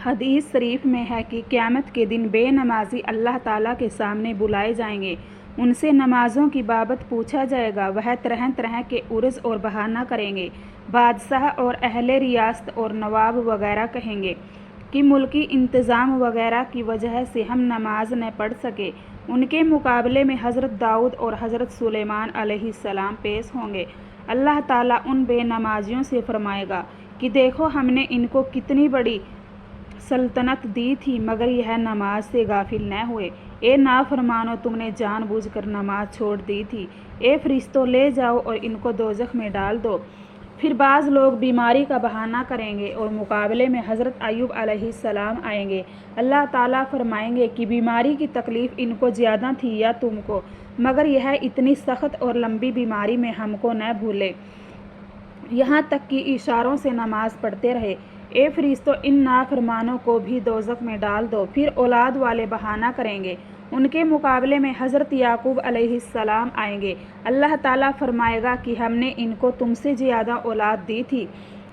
حدیث شریف میں ہے کہ قیامت کے دن بے نمازی اللہ تعالیٰ کے سامنے بلائے جائیں گے۔ ان سے نمازوں کی بابت پوچھا جائے گا۔ وہ طرح طرح کے عرض اور بہانہ کریں گے۔ بادشاہ اور اہل ریاست اور نواب وغیرہ کہیں گے کہ ملکی انتظام وغیرہ کی وجہ سے ہم نماز نہ پڑھ سکے۔ ان کے مقابلے میں حضرت داؤد اور حضرت سلیمان علیہ السلام پیش ہوں گے۔ اللہ تعالیٰ ان بے نمازیوں سے فرمائے گا کہ دیکھو ہم نے ان کو کتنی بڑی سلطنت دی تھی مگر یہ نماز سے غافل نہ ہوئے۔ اے نافرمانو، تم نے جان بوجھ کر نماز چھوڑ دی تھی۔ اے فرشتوں، لے جاؤ اور ان کو دوزخ میں ڈال دو۔ پھر بعض لوگ بیماری کا بہانہ کریں گے اور مقابلے میں حضرت ایوب علیہ السلام آئیں گے۔ اللہ تعالیٰ فرمائیں گے کہ بیماری کی تکلیف ان کو زیادہ تھی یا تم کو، مگر یہ اتنی سخت اور لمبی بیماری میں ہم کو نہ بھولے، یہاں تک کہ اشاروں سے نماز پڑھتے رہے۔ اے فرشتوں، ان نافرمانوں کو بھی دوزخ میں ڈال دو۔ پھر اولاد والے بہانہ کریں گے۔ ان کے مقابلے میں حضرت یعقوب علیہ السلام آئیں گے۔ اللہ تعالیٰ فرمائے گا کہ ہم نے ان کو تم سے زیادہ اولاد دی تھی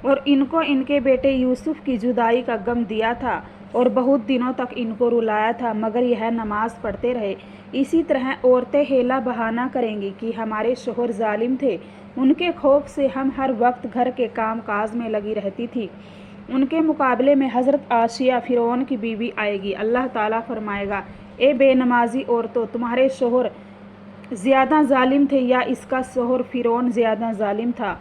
اور ان کو ان کے بیٹے یوسف کی جدائی کا غم دیا تھا اور بہت دنوں تک ان کو رلایا تھا مگر یہ نماز پڑھتے رہے۔ اسی طرح عورتیں حیلہ بہانہ کریں گی کہ ہمارے شوہر ظالم تھے، ان کے خوف سے ہم ہر وقت گھر کے کام کاج میں لگی رہتی تھی۔ ان کے مقابلے میں حضرت آسیہ فرعون کی بیوی آئے گی۔ اللہ تعالیٰ فرمائے گا، اے بے نمازی عورتوں، تمہارے شوہر زیادہ ظالم تھے یا اس کا شوہر فرعون زیادہ ظالم تھا؟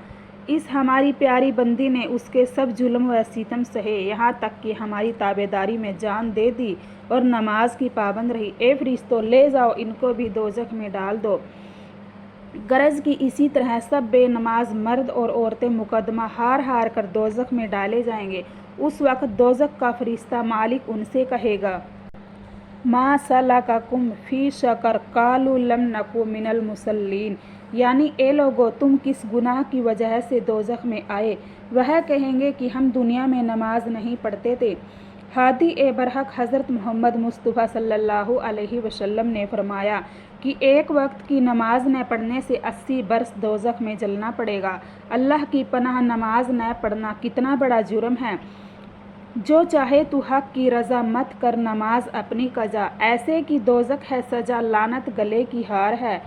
اس ہماری پیاری بندی نے اس کے سب ظلم و ستم سہے، یہاں تک کہ ہماری تابعداری میں جان دے دی اور نماز کی پابند رہی۔ اے فرشتوں، لے جاؤ ان کو بھی دوزخ میں ڈال دو۔ غرض کہ اسی طرح سب بے نماز مرد اور عورتیں مقدمہ ہار کر دوزخ میں ڈالے جائیں گے۔ اس وقت دوزخ کا فرشتہ مالک ان سے کہے گا، ما سلککم فی سقر قالوا لم نک من المصلین، یعنی اے لوگو، تم کس گناہ کی وجہ سے دوزخ میں آئے؟ وہ کہیں گے کہ ہم دنیا میں نماز نہیں پڑھتے تھے۔ ہادی برحق حضرت محمد مصطفیٰ صلی اللہ علیہ وسلم نے فرمایا کہ ایک وقت کی نماز نہ پڑھنے سے 80 برس دوزخ میں جلنا پڑے گا۔ اللہ کی پناہ، نماز نہ پڑھنا کتنا بڑا جرم ہے۔ جو چاہے تو حق کی رضا مت کر، نماز اپنی قضا، ایسے کی دوزخ ہے سزا، لعنت گلے کی ہار ہے۔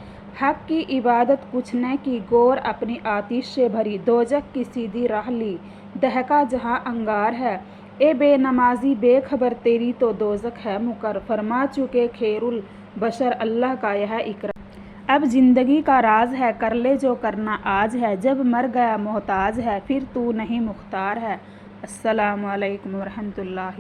حق کی عبادت کچھ نہ کی، گور اپنی آتش سے بھری، دوزخ کی سیدھی راہ لی، دہکا جہاں انگار ہے۔ اے بے نمازی، بے خبر تیری تو دوزخ ہے مقر، فرما چکے خیر البشر اللہ کا یہ اقرار۔ اب زندگی کا راز ہے، کر لے جو کرنا آج ہے، جب مر گیا محتاج ہے، پھر تو نہیں مختار ہے۔ السلام علیکم ورحمۃ اللہ۔